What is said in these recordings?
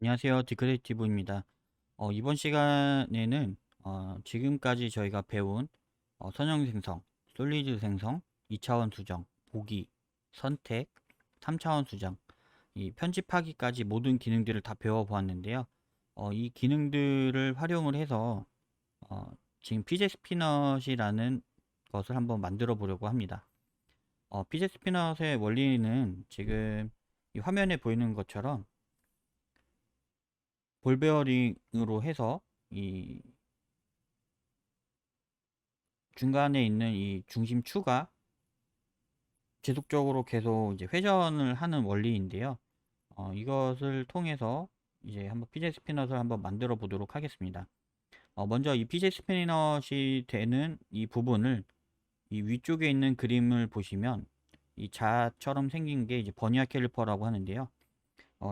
안녕하세요. 디크리에이티브입니다. 이번 시간에는 지금까지 저희가 배운 선형 생성, 솔리드 생성, 2차원 수정, 보기, 선택, 3차원 수정, 이 편집하기까지 모든 기능들을 다 배워보았는데요. 이 기능들을 활용을 해서 지금 PJ 스피넛이라는 것을 한번 만들어 보려고 합니다. PJ 스피넛의 원리는 지금 이 화면에 보이는 것처럼 볼 베어링으로 해서 이 중간에 있는 이 중심축가 지속적으로 계속 이제 회전을 하는 원리인데요. 이것을 통해서 이제 한번 PJ 스피넛을 한번 만들어 보도록 하겠습니다. 먼저 이 PJ 스피넛이 되는 이 부분을 이 위쪽에 있는 그림을 보시면 이 자처럼 생긴 게 이제 버니어 캘리퍼라고 하는데요.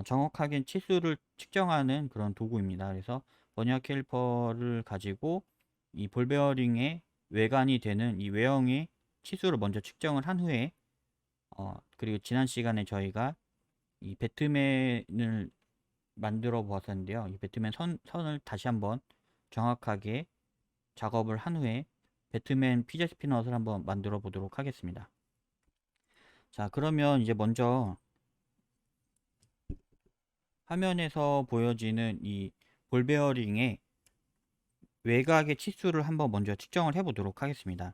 정확하게 치수를 측정하는 그런 도구입니다. 그래서 버니어 캘리퍼를 가지고 이 볼 베어링의 외관이 되는 이 외형의 치수를 먼저 측정을 한 후에 그리고 지난 시간에 저희가 이 배트맨을 만들어 보았었는데요. 이 배트맨 선을 다시 한번 정확하게 작업을 한 후에 배트맨 피제 스피넛을 한번 만들어 보도록 하겠습니다. 자, 그러면 이제 먼저 화면에서 보여지는 이 볼 베어링의 외곽의 치수를 한번 먼저 측정을 해 보도록 하겠습니다.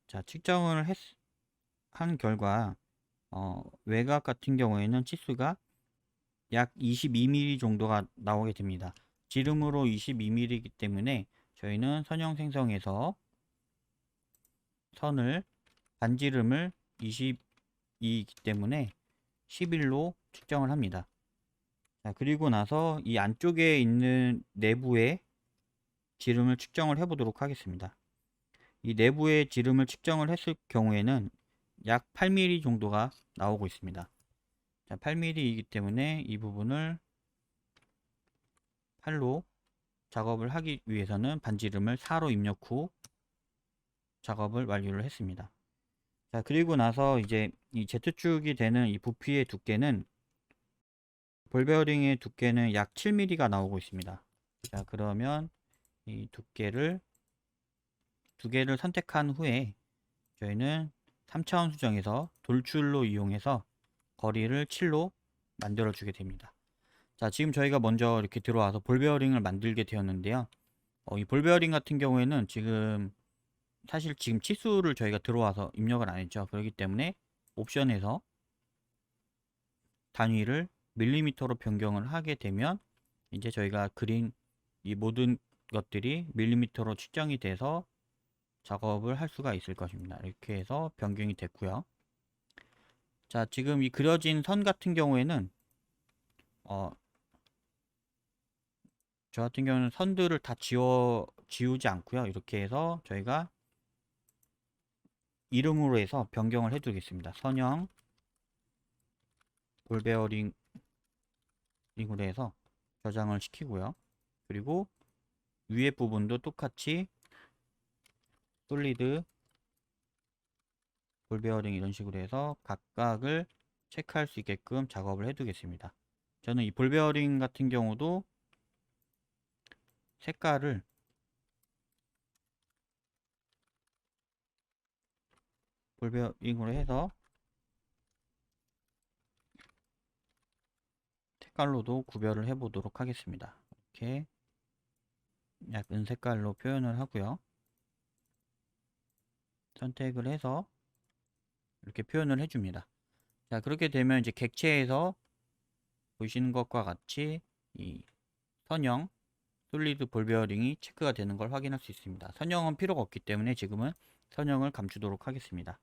자, 측정을 한 결과 외곽 같은 경우에는 치수가 약 22mm 정도가 나오게 됩니다. 지름으로 22mm이기 때문에 저희는 선형 생성에서 선을 반지름을 20이기 때문에 11로 측정을 합니다. 자, 그리고 나서 이 안쪽에 있는 내부의 지름을 측정을 해 보도록 하겠습니다. 이 내부의 지름을 측정을 했을 경우에는 약 8mm 정도가 나오고 있습니다. 자, 8mm이기 때문에 이 부분을 8로 작업을 하기 위해서는 반지름을 4로 입력 후 작업을 완료를 했습니다. 자, 그리고 나서 이제 이 Z축이 되는 이 부피의 두께는 볼 베어링의 두께는 약 7mm가 나오고 있습니다. 자, 그러면 이 두께를 두 개를 선택한 후에 저희는 3차원 수정에서 돌출로 이용해서 거리를 7로 만들어 주게 됩니다. 자, 지금 저희가 먼저 이렇게 들어와서 볼 베어링을 만들게 되었는데요. 이 볼 베어링 같은 경우에는 사실 지금 치수를 저희가 들어와서 입력을 안 했죠. 그렇기 때문에 옵션에서 단위를 밀리미터로 변경을 하게 되면 이제 저희가 그린 이 모든 것들이 밀리미터로 측정이 돼서 작업을 할 수가 있을 것입니다. 이렇게 해서 변경이 됐고요. 자, 지금 이 그려진 선 같은 경우에는 어, 저 같은 경우는 선들을 다 지우지 않고요. 이렇게 해서 저희가 이름으로 해서 변경을 해 두겠습니다. 선형 볼 베어링으로 해서 저장을 시키고요. 그리고 위에 부분도 똑같이 솔리드 볼 베어링 이런 식으로 해서 각각을 체크할 수 있게끔 작업을 해 두겠습니다. 저는 이 볼 베어링 같은 경우도 색깔을 볼 베어링으로 해서 색깔로도 구별을 해 보도록 하겠습니다. 이렇게 약 은색깔로 표현을 하고요. 선택을 해서 이렇게 표현을 해줍니다. 자, 그렇게 되면 이제 객체에서 보시는 것과 같이 이 선형 솔리드 볼 베어링이 체크가 되는 걸 확인할 수 있습니다. 선형은 필요가 없기 때문에 지금은 선형을 감추도록 하겠습니다.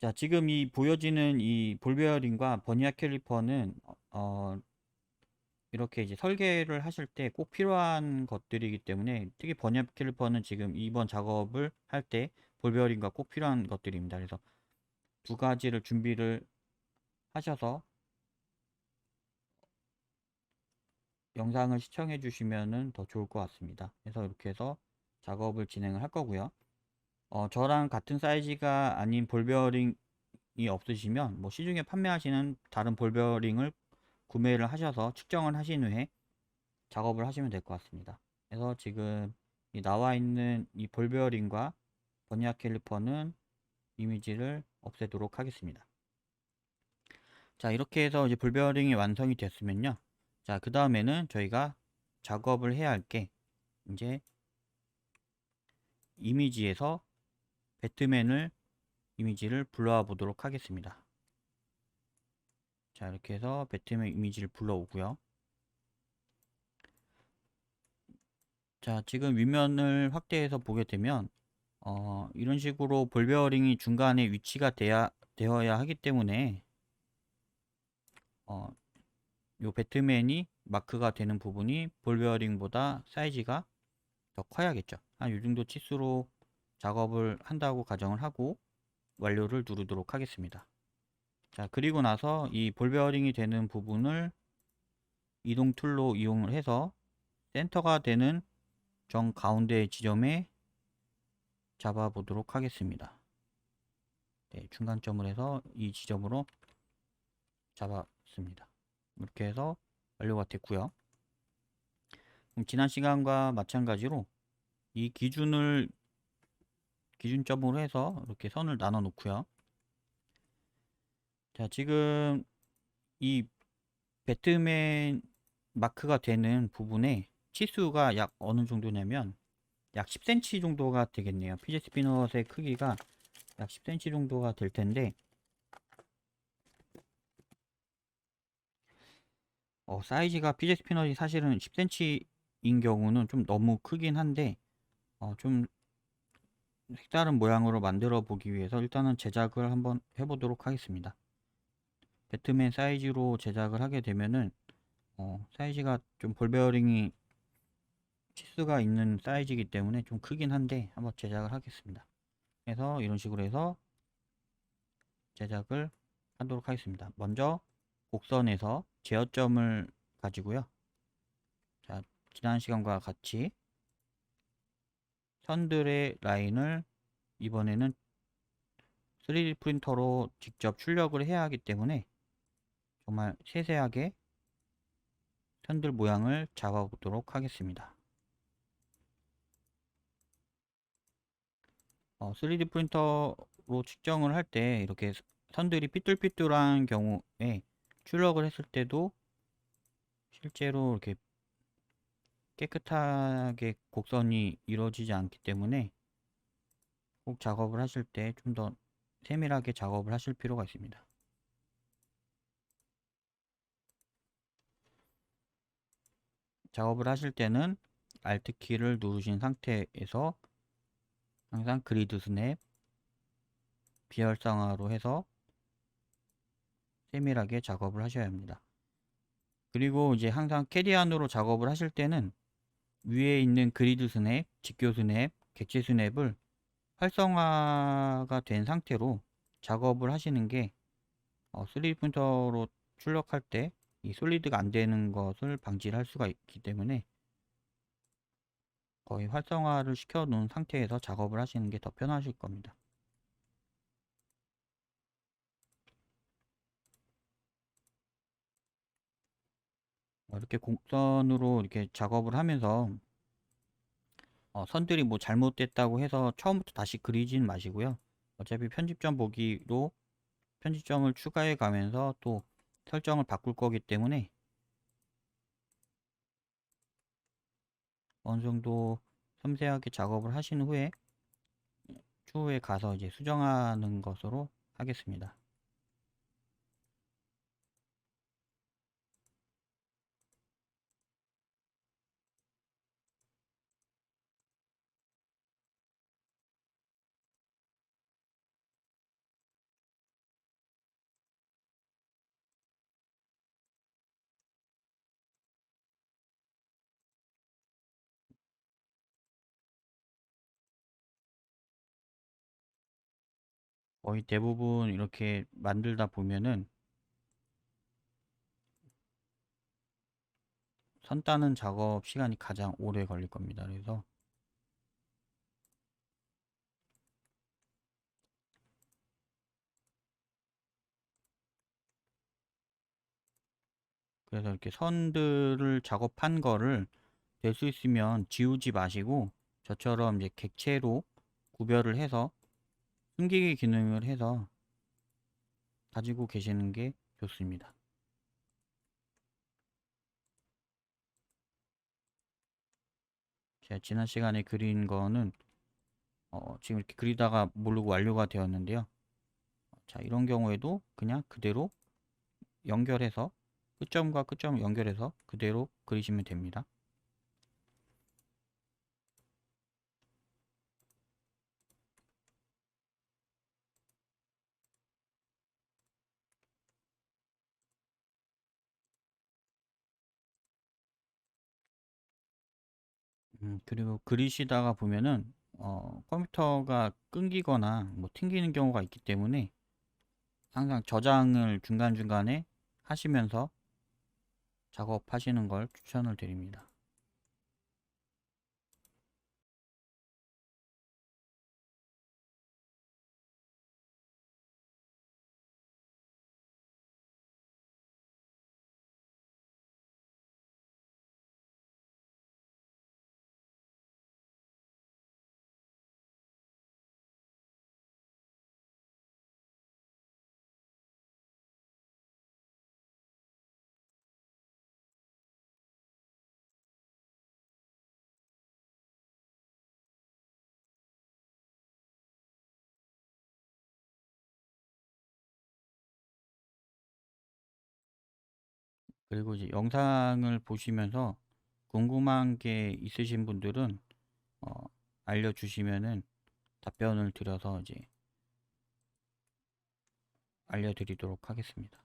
자, 지금 이 보여지는 이 볼 베어링과 버니어 캘리퍼는 이렇게 이제 설계를 하실 때 꼭 필요한 것들이기 때문에 특히 버니어 캘리퍼는 지금 이번 작업을 할 때 볼 베어링과 꼭 필요한 것들입니다. 그래서 두 가지를 준비를 하셔서 영상을 시청해 주시면 더 좋을 것 같습니다. 그래서 이렇게 해서 작업을 진행을 할 거고요. 저랑 같은 사이즈가 아닌 볼 베어링이 없으시면 뭐 시중에 판매하시는 다른 볼 베어링을 구매를 하셔서 측정을 하신 후에 작업을 하시면 될 것 같습니다. 그래서 지금 이 나와 있는 이 볼 베어링과 버니어 캘리퍼는 이미지를 없애도록 하겠습니다. 자, 이렇게 해서 이제 볼 베어링이 완성이 됐으면요. 자, 그 다음에는 저희가 작업을 해야 할 게 이제 이미지에서 배트맨을 이미지를 불러와 보도록 하겠습니다. 자, 이렇게 해서 배트맨 이미지를 불러오고요. 자, 지금 윗면을 확대해서 보게 되면 이런 식으로 볼 베어링이 중간에 위치가 되어야 하기 때문에 요 배트맨이 마크가 되는 부분이 볼 베어링보다 사이즈가 더 커야겠죠. 한 요 정도 치수로 작업을 한다고 가정을 하고 완료를 누르도록 하겠습니다. 자, 그리고 나서 이 볼 베어링이 되는 부분을 이동 툴로 이용을 해서 센터가 되는 정 가운데 지점에 잡아 보도록 하겠습니다. 네, 중간점을 해서 이 지점으로 잡았습니다. 이렇게 해서 완료가 됐고요. 그럼 지난 시간과 마찬가지로 이 기준점으로 해서 이렇게 선을 나눠 놓고요. 자, 지금 이 배트맨 마크가 되는 부분에 치수가 약 어느 정도냐면 약 10cm 정도가 되겠네요. 피제 스피넛의 크기가 약 10cm 정도가 될 텐데 사이즈가 피제 스피넛이 사실은 10cm인 경우는 좀 너무 크긴 한데 좀 색다른 모양으로 만들어 보기 위해서 일단은 제작을 한번 해보도록 하겠습니다. 배트맨 사이즈로 제작을 하게 되면은 사이즈가 좀 볼 베어링이 치수가 있는 사이즈이기 때문에 좀 크긴 한데 한번 제작을 하겠습니다. 그래서 이런 식으로 해서 제작을 하도록 하겠습니다. 먼저 곡선에서 제어점을 가지고요. 자, 지난 시간과 같이 선들의 라인을 이번에는 3D 프린터로 직접 출력을 해야 하기 때문에 정말 세세하게 선들 모양을 잡아 보도록 하겠습니다. 3D 프린터로 측정을 할 때 이렇게 선들이 삐뚤삐뚤한 경우에 출력을 했을 때도 실제로 이렇게 깨끗하게 곡선이 이루어지지 않기 때문에 꼭 작업을 하실 때 좀 더 세밀하게 작업을 하실 필요가 있습니다. 작업을 하실 때는 Alt 키를 누르신 상태에서 항상 그리드 스냅, 비활성화로 해서 세밀하게 작업을 하셔야 합니다. 그리고 이제 항상 캐디안으로 작업을 하실 때는 위에 있는 그리드 스냅, 직교 스냅, 객체 스냅을 활성화가 된 상태로 작업을 하시는 게 3D 프린터로 출력할 때 이 솔리드가 안 되는 것을 방지를 할 수가 있기 때문에 거의 활성화를 시켜 놓은 상태에서 작업을 하시는 게 더 편하실 겁니다. 이렇게 곡선으로 이렇게 작업을 하면서 선들이 뭐 잘못됐다고 해서 처음부터 다시 그리지는 마시고요. 어차피 편집점 보기로 편집점을 추가해 가면서 또 설정을 바꿀 거기 때문에 어느 정도 섬세하게 작업을 하신 후에 추후에 가서 이제 수정하는 것으로 하겠습니다. 거의 대부분 이렇게 만들다 보면은 선 따는 작업 시간이 가장 오래 걸릴 겁니다. 그래서 그래서 이렇게 선들을 작업한 거를 될 수 있으면 지우지 마시고 저처럼 이제 객체로 구별을 해서 숨기기 기능을 해서 가지고 계시는 게 좋습니다. 제가 지난 시간에 그린 거는 지금 이렇게 그리다가 모르고 완료가 되었는데요. 자, 이런 경우에도 그냥 그대로 연결해서 끝점과 끝점을 연결해서 그대로 그리시면 됩니다. 그리고 그리시다가 보면은 컴퓨터가 끊기거나 뭐 튕기는 경우가 있기 때문에 항상 저장을 중간중간에 하시면서 작업하시는 걸 추천을 드립니다. 그리고 이제 영상을 보시면서 궁금한 게 있으신 분들은 어, 알려주시면은 답변을 드려서 이제 알려드리도록 하겠습니다.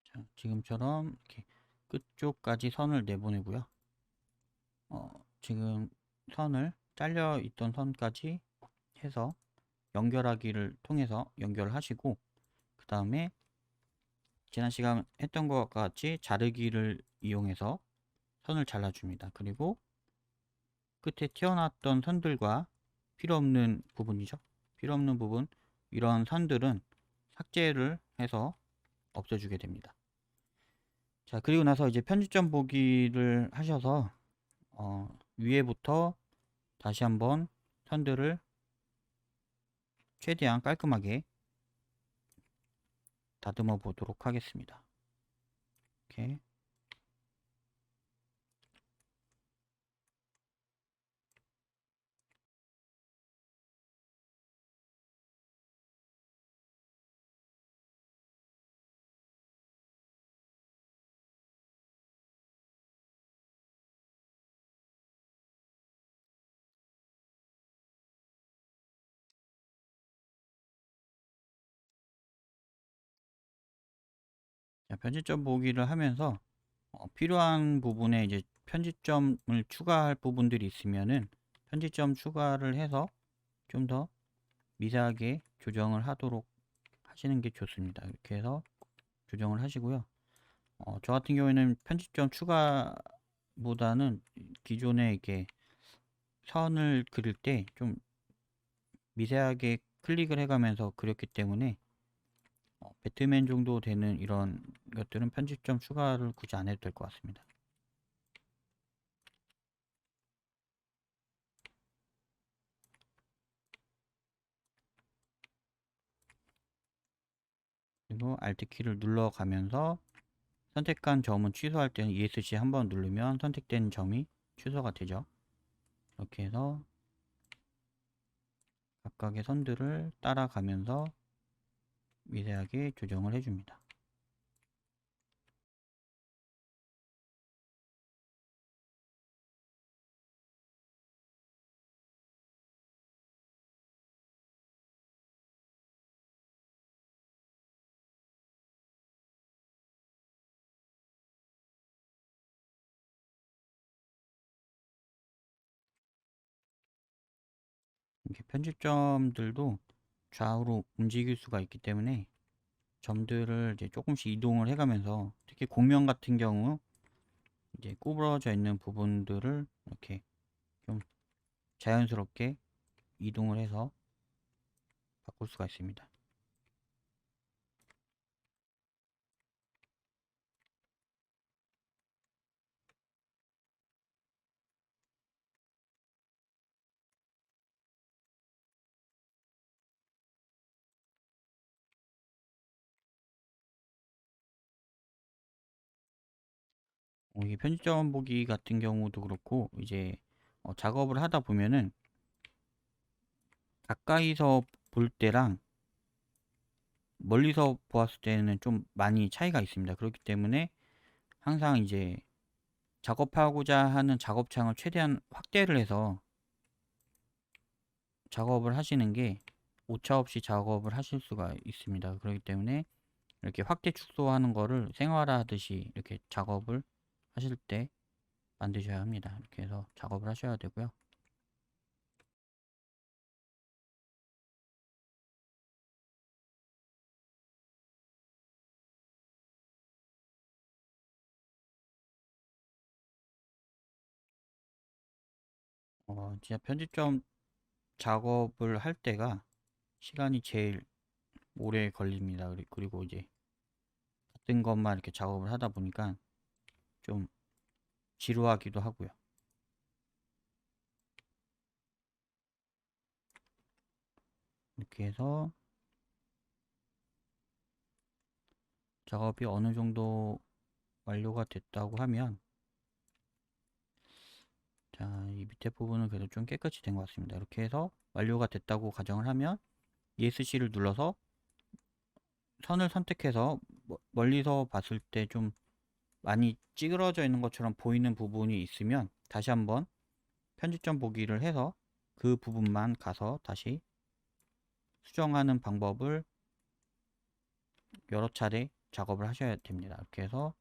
자, 지금처럼 이렇게 끝쪽까지 선을 내보내고요. 지금 선을 잘려 있던 선까지 해서 연결하기를 통해서 연결하시고 그 다음에 지난 시간 했던 것 같이 자르기를 이용해서 선을 잘라줍니다. 그리고 끝에 튀어나왔던 선들과 필요 없는 부분이죠. 필요 없는 부분 이런 선들은 삭제를 해서 없애주게 됩니다. 자, 그리고 나서 이제 편집점 보기를 하셔서 위에부터 다시 한번 선들을 최대한 깔끔하게 다듬어 보도록 하겠습니다. 이렇게. 자, 편집점 보기를 하면서 필요한 부분에 이제 편집점을 추가할 부분들이 있으면은 편집점 추가를 해서 좀 더 미세하게 조정을 하도록 하시는 게 좋습니다. 이렇게 해서 조정을 하시고요. 저 같은 경우에는 편집점 추가보다는 기존에 이렇게 선을 그릴 때 좀 미세하게 클릭을 해가면서 그렸기 때문에 배트맨 정도 되는 이런 것들은 편집점 추가를 굳이 안 해도 될 것 같습니다. 그리고 Alt 키를 눌러가면서 선택한 점은 취소할 때는 ESC 한번 누르면 선택된 점이 취소가 되죠. 이렇게 해서 각각의 선들을 따라가면서 미세하게 조정을 해줍니다. 이렇게 편집점들도 좌우로 움직일 수가 있기 때문에 점들을 이제 조금씩 이동을 해가면서, 특히 곡면 같은 경우 이제 구부러져 있는 부분들을 이렇게 좀 자연스럽게 이동을 해서 바꿀 수가 있습니다. 이 편집점 보기 같은 경우도 그렇고, 이제 작업을 하다 보면은 가까이서 볼 때랑 멀리서 보았을 때는 좀 많이 차이가 있습니다. 그렇기 때문에 항상 이제 작업하고자 하는 작업창을 최대한 확대를 해서 작업을 하시는 게 오차 없이 작업을 하실 수가 있습니다. 그렇기 때문에 이렇게 확대 축소하는 거를 생활화하듯이 이렇게 작업을 하실 때 만드셔야 합니다. 이렇게 해서 작업을 하셔야 되고요. 진짜 편집점 작업을 할 때가 시간이 제일 오래 걸립니다. 그리고 이제 같은 것만 이렇게 작업을 하다 보니까 좀 지루하기도 하고요. 이렇게 해서 작업이 어느 정도 완료가 됐다고 하면, 자, 이 밑에 부분은 그래도 좀 깨끗이 된 것 같습니다. 이렇게 해서 완료가 됐다고 가정을 하면 ESC를 눌러서 선을 선택해서 멀리서 봤을 때 좀 많이 찌그러져 있는 것처럼 보이는 부분이 있으면 다시 한번 편집점 보기를 해서 그 부분만 가서 다시 수정하는 방법을 여러 차례 작업을 하셔야 됩니다. 이렇게 해서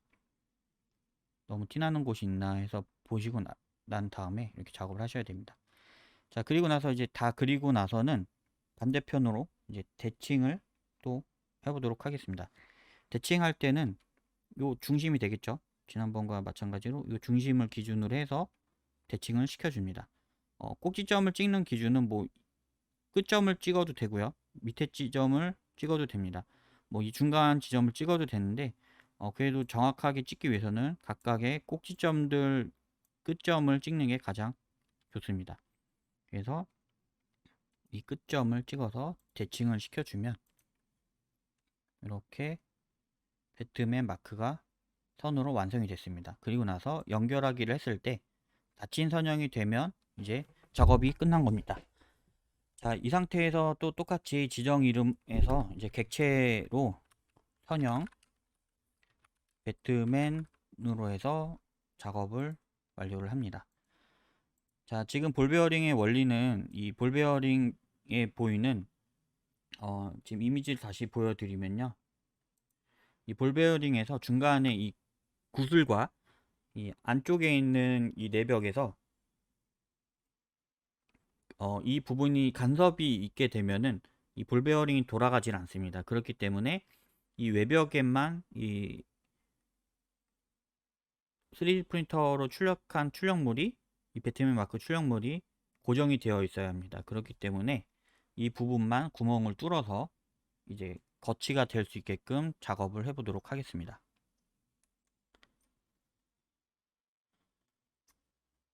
너무 티나는 곳이 있나 해서 보시고 난 다음에 이렇게 작업을 하셔야 됩니다. 자, 그리고 나서 이제 다 그리고 나서는 반대편으로 이제 대칭을 또 해보도록 하겠습니다. 대칭할 때는 요 중심이 되겠죠. 지난번과 마찬가지로 요 중심을 기준으로 해서 대칭을 시켜줍니다. 꼭지점을 찍는 기준은 뭐 끝점을 찍어도 되고요. 밑에 지점을 찍어도 됩니다. 뭐 이 중간 지점을 찍어도 되는데, 그래도 정확하게 찍기 위해서는 각각의 꼭지점들 끝점을 찍는 게 가장 좋습니다. 그래서 이 끝점을 찍어서 대칭을 시켜주면 이렇게 배트맨 마크가 선으로 완성이 됐습니다. 그리고 나서 연결하기를 했을 때 닫힌 선형이 되면 이제 작업이 끝난 겁니다. 자, 이 상태에서 또 똑같이 지정 이름에서 이제 객체로 선형 배트맨으로 해서 작업을 완료를 합니다. 자, 지금 볼 베어링의 원리는 이 볼 베어링에 보이는 지금 이미지를 다시 보여드리면요. 이 볼 베어링에서 중간에 이 구슬과 이 안쪽에 있는 이 내벽에서 이 부분이 간섭이 있게 되면은 이 볼 베어링이 돌아가질 않습니다. 그렇기 때문에 이 외벽에만 이 3D 프린터로 출력한 출력물이, 이 배트맨 마크 출력물이 고정이 되어 있어야 합니다. 그렇기 때문에 이 부분만 구멍을 뚫어서 이제 거치가 될 수 있게끔 작업을 해보도록 하겠습니다.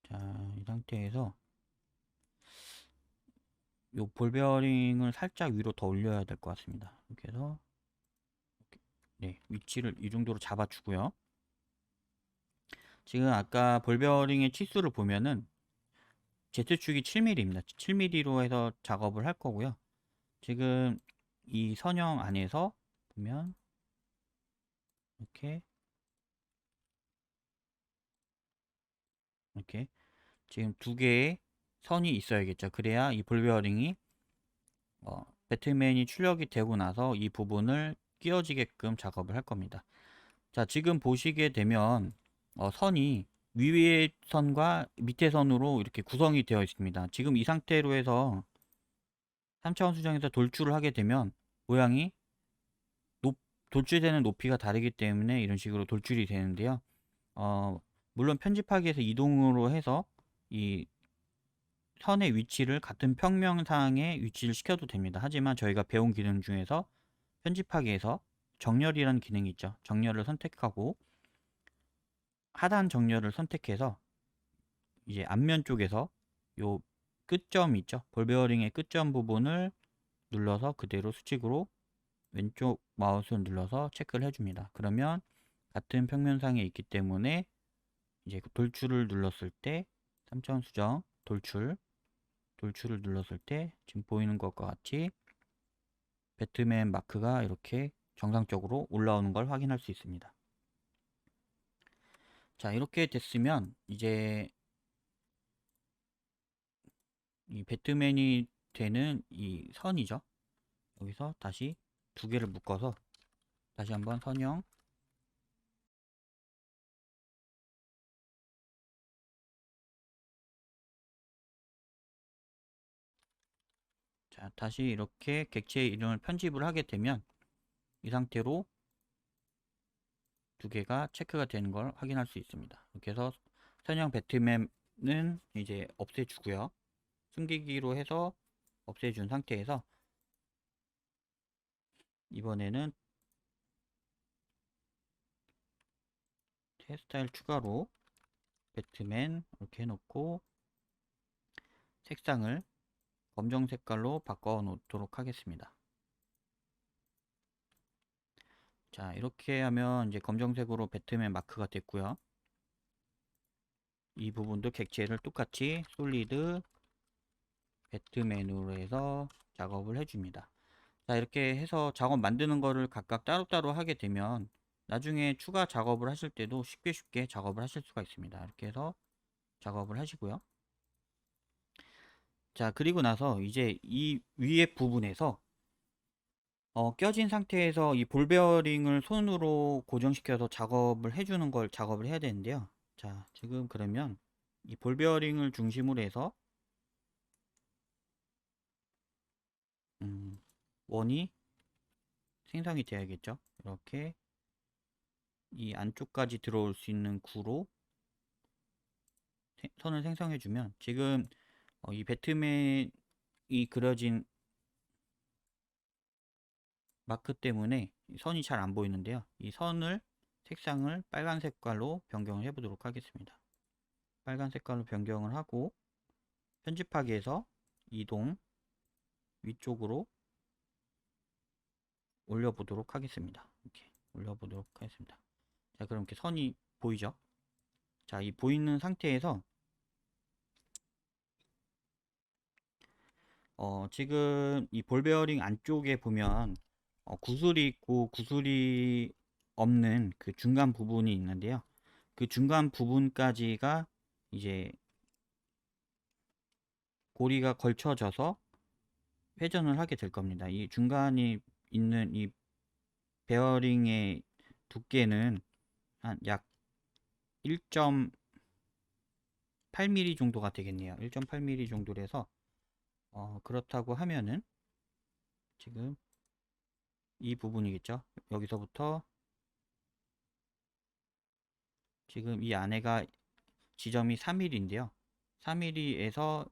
자, 이 상태에서 요 볼 베어링을 살짝 위로 더 올려야 될 것 같습니다. 이렇게 해서 네, 위치를 이 정도로 잡아주고요. 지금 아까 볼 베어링의 치수를 보면은 Z축이 7mm입니다. 7mm로 해서 작업을 할 거고요. 지금 이 선형 안에서 보면 이렇게 지금 두 개의 선이 있어야겠죠. 그래야 이 볼 베어링이 배트맨이 출력이 되고 나서 이 부분을 끼워지게끔 작업을 할 겁니다. 자, 지금 보시게 되면 선이 위의 선과 밑의 선으로 이렇게 구성이 되어 있습니다. 지금 이 상태로 해서 3차원 수정에서 돌출을 하게 되면 모양이 돌출되는 높이가 다르기 때문에 이런 식으로 돌출이 되는데요. 물론 편집하기에서 이동으로 해서 이 선의 위치를 같은 평면상에 위치를 시켜도 됩니다. 하지만 저희가 배운 기능 중에서 편집하기에서 정렬이라는 기능이 있죠. 정렬을 선택하고 하단 정렬을 선택해서 이제 앞면 쪽에서 요 끝점 있죠. 볼 베어링의 끝점 부분을 눌러서 그대로 수직으로 왼쪽 마우스를 눌러서 체크를 해줍니다. 그러면 같은 평면상에 있기 때문에 이제 돌출을 눌렀을 때 3차원 수정 돌출을 눌렀을 때 지금 보이는 것과 같이 배트맨 마크가 이렇게 정상적으로 올라오는 걸 확인할 수 있습니다. 자, 이렇게 됐으면 이제 이 배트맨이 되는 이 선이죠. 여기서 다시 두 개를 묶어서 다시 한번 선형, 자, 다시 이렇게 객체의 이름을 편집을 하게 되면 이 상태로 두 개가 체크가 되는 걸 확인할 수 있습니다. 이렇게 해서 선형 배트맨은 이제 없애주고요. 숨기기로 해서 없애준 상태에서 이번에는 헤어스타일 추가로 배트맨 이렇게 해놓고 색상을 검정 색깔로 바꿔 놓도록 하겠습니다. 자, 이렇게 하면 이제 검정색으로 배트맨 마크가 됐고요. 이 부분도 객체를 똑같이 솔리드 배트맨으로 해서 작업을 해줍니다. 자, 이렇게 해서 작업 만드는 거를 각각 따로따로 하게 되면 나중에 추가 작업을 하실 때도 쉽게 작업을 하실 수가 있습니다. 이렇게 해서 작업을 하시고요. 자, 그리고 나서 이제 이 위에 부분에서 껴진 상태에서 이 볼 베어링을 손으로 고정시켜서 작업을 해주는 걸 작업을 해야 되는데요. 자, 지금 그러면 이 볼 베어링을 중심으로 해서 원이 생성이 되어야겠죠. 이렇게 이 안쪽까지 들어올 수 있는 구로 선을 생성해주면 지금 이 배트맨이 그려진 마크 때문에 선이 잘 안 보이는데요. 이 선을 색상을 빨간 색깔로 변경을 해 보도록 하겠습니다. 빨간 색깔로 변경을 하고 편집하기에서 이동 위쪽으로 올려보도록 하겠습니다. 이렇게 올려보도록 하겠습니다. 자, 그럼 이렇게 선이 보이죠? 자, 이 보이는 상태에서 지금 이 볼 베어링 안쪽에 보면 구슬이 있고 구슬이 없는 그 중간 부분이 있는데요. 그 중간 부분까지가 이제 고리가 걸쳐져서 회전을 하게 될 겁니다. 이 중간이 있는 이 베어링의 두께는 한 약 1.8mm 정도가 되겠네요. 1.8mm 정도라서 그렇다고 하면은 지금 이 부분이겠죠. 여기서부터 지금 이 안에가 지점이 3mm인데요. 3mm에서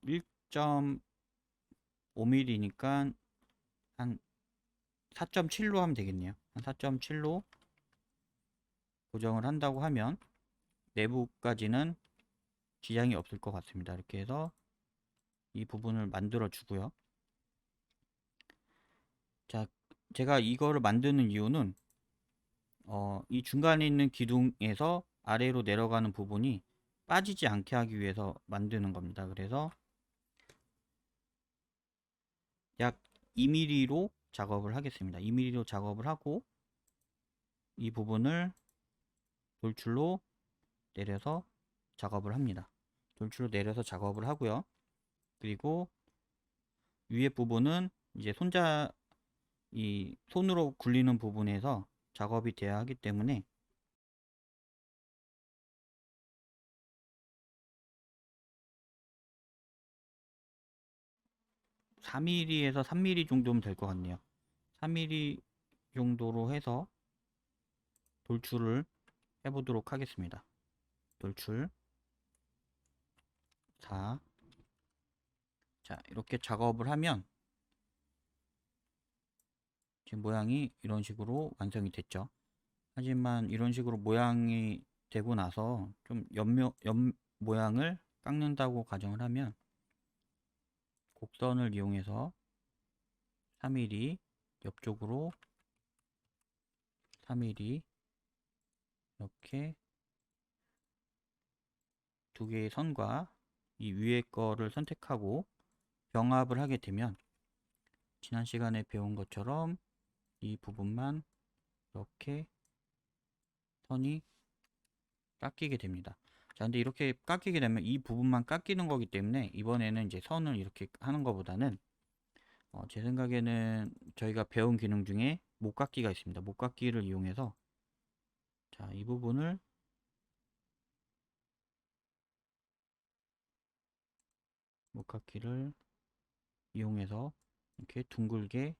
1.5mm니까 한 4.7로 하면 되겠네요. 한 4.7로 고정을 한다고 하면 내부까지는 지장이 없을 것 같습니다. 이렇게 해서 이 부분을 만들어 주고요. 자, 제가 이거를 만드는 이유는 이 중간에 있는 기둥에서 아래로 내려가는 부분이 빠지지 않게 하기 위해서 만드는 겁니다. 그래서 약 2mm로 작업을 하겠습니다. 2mm로 작업을 하고 이 부분을 돌출로 내려서 작업을 합니다. 돌출로 내려서 작업을 하고요. 그리고 위에 부분은 이제 이 손으로 굴리는 부분에서 작업이 돼야 하기 때문에 4mm에서 3mm 정도면 될 것 같네요. 3mm 정도로 해서 돌출을 해보도록 하겠습니다. 돌출 4. 자, 이렇게 작업을 하면 지금 모양이 이런 식으로 완성이 됐죠. 하지만 이런 식으로 모양이 되고 나서 좀 옆 모양을 깎는다고 가정을 하면 곡선을 이용해서 3mm 옆쪽으로 3mm 이렇게 두 개의 선과 이 위에 거를 선택하고 병합을 하게 되면 지난 시간에 배운 것처럼 이 부분만 이렇게 선이 깎이게 됩니다. 자, 근데 이렇게 깎이게 되면 이 부분만 깎이는 거기 때문에 이번에는 이제 선을 이렇게 하는 것보다는 제 생각에는 저희가 배운 기능 중에 목깎기가 있습니다. 목깎기를 이용해서 자, 이 부분을 목깎기를 이용해서 이렇게 둥글게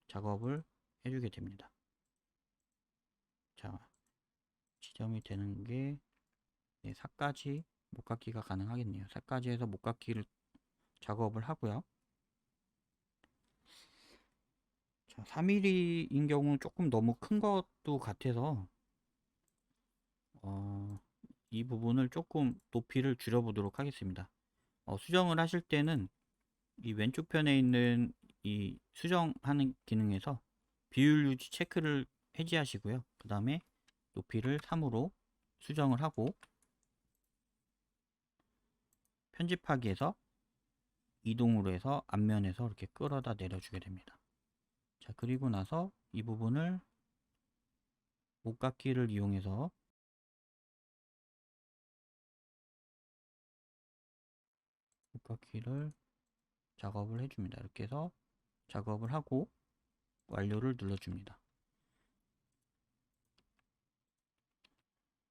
작업을 해주게 됩니다. 자, 지점이 되는 게 4까지 목깎기가 가능하겠네요. 4까지 해서 목깎기를 작업을 하고요. 자, 3mm인 경우는 조금 너무 큰 것도 같아서 이 부분을 조금 높이를 줄여 보도록 하겠습니다. 수정을 하실 때는 이 왼쪽 편에 있는 이 수정하는 기능에서 비율 유지 체크를 해제하시고요. 그 다음에 높이를 3으로 수정을 하고 편집하기에서 이동으로 해서 앞면에서 이렇게 끌어다 내려주게 됩니다. 자, 그리고 나서 이 부분을 목깎기를 이용해서 목깎기를 작업을 해줍니다. 이렇게 해서 작업을 하고 완료를 눌러줍니다.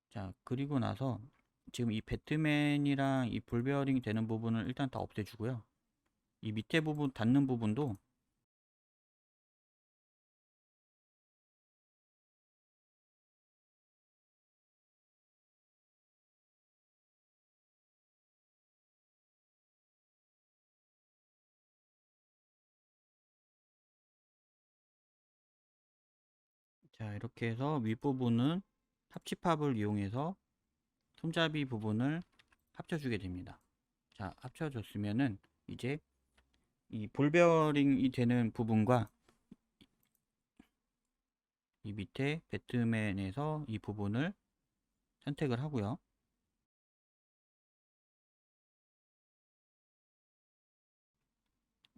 자, 그리고 나서 지금 이 배트맨이랑 이 볼베어링이 되는 부분을 일단 다 없애주고요. 이 밑에 부분 닿는 부분도 자, 이렇게 해서 윗부분은 합집합을 이용해서 손잡이 부분을 합쳐주게 됩니다. 자, 합쳐줬으면은 이제 이 볼베어링이 되는 부분과 이 밑에 배트맨에서 이 부분을 선택을 하고요.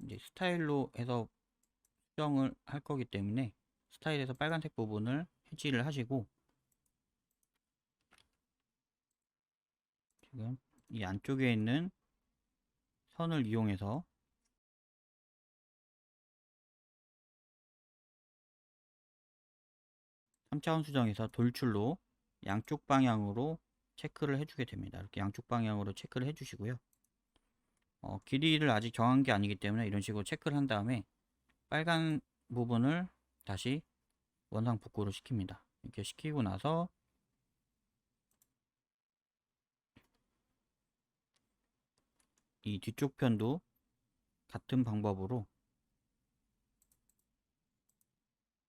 이제 스타일로 해서 수정을 할 거기 때문에 스타일에서 빨간색 부분을 해지를 하시고 지금 이 안쪽에 있는 선을 이용해서 3차원 수정에서 돌출로 양쪽 방향으로 체크를 해주게 됩니다. 이렇게 양쪽 방향으로 체크를 해주시고요. 길이를 아직 정한 게 아니기 때문에 이런 식으로 체크를 한 다음에 빨간 부분을 다시 원상 복구를 시킵니다. 이렇게 시키고 나서 이 뒤쪽 편도 같은 방법으로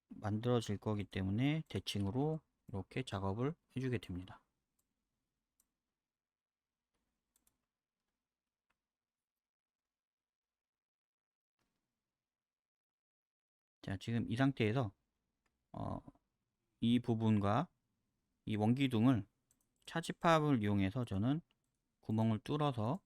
만들어질 거기 때문에 대칭으로 이렇게 작업을 해주게 됩니다. 자, 지금 이 상태에서 이 부분과 이 원기둥을 차집합을 이용해서 저는 구멍을 뚫어서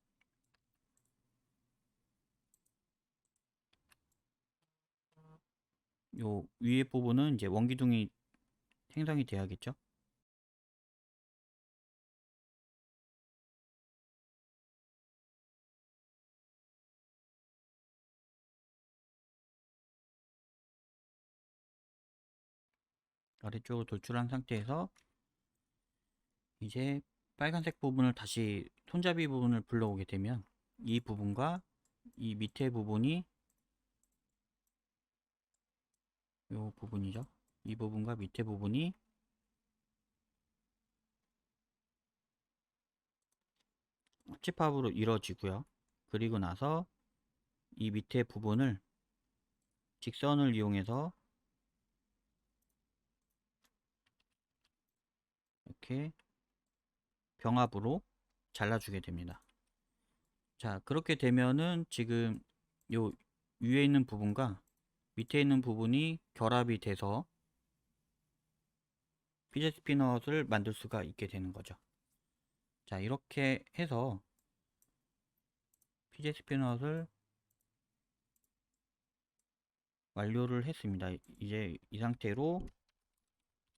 요 위에 부분은 이제 원기둥이 생성이 돼야겠죠. 아래쪽으로 돌출한 상태에서 이제 빨간색 부분을 다시 손잡이 부분을 불러오게 되면 이 부분과 이 밑에 부분이 요 부분이죠. 이 부분과 밑에 부분이 집합으로 이루어지고요. 그리고 나서 이 밑에 부분을 직선을 이용해서 이렇게 병합으로 잘라주게 됩니다. 자, 그렇게 되면은 지금 요 위에 있는 부분과 밑에 있는 부분이 결합이 돼서 피젯 스피넛을 만들 수가 있게 되는 거죠. 자, 이렇게 해서 피젯 스피넛을 완료를 했습니다. 이제 이 상태로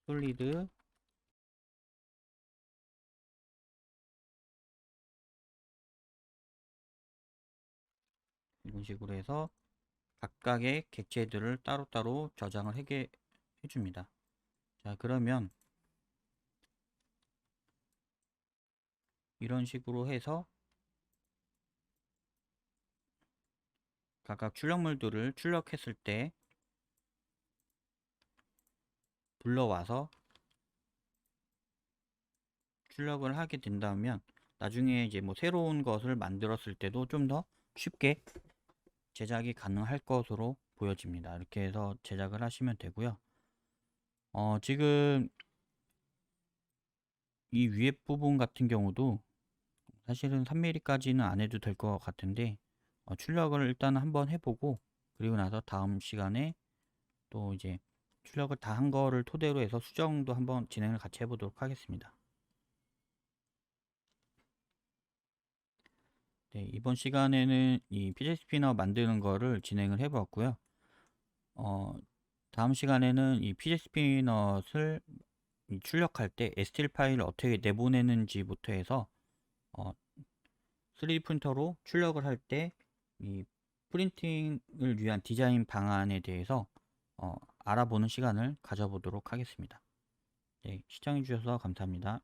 솔리드 이런 식으로 해서 각각의 객체들을 따로따로 저장을 하게 해줍니다. 자, 그러면 이런 식으로 해서 각각 출력물들을 출력했을 때 불러와서 출력을 하게 된다면 나중에 이제 뭐 새로운 것을 만들었을 때도 좀 더 쉽게 제작이 가능할 것으로 보여집니다. 이렇게 해서 제작을 하시면 되고요. 지금 이 위에 부분 같은 경우도 사실은 3mm까지는 안 해도 될 것 같은데 출력을 일단 한번 해보고 그리고 나서 다음 시간에 또 이제 출력을 다 한 거를 토대로 해서 수정도 한번 진행을 같이 해보도록 하겠습니다. 네, 이번 시간에는 이 PJ 스피너 만드는 거를 진행을 해보았고요. 다음 시간에는 이 PJ 스피넛을 출력할 때 STL 파일을 어떻게 내보내는지부터 해서 3D 프린터로 출력을 할 때 이 프린팅을 위한 디자인 방안에 대해서 알아보는 시간을 가져보도록 하겠습니다. 네, 시청해 주셔서 감사합니다.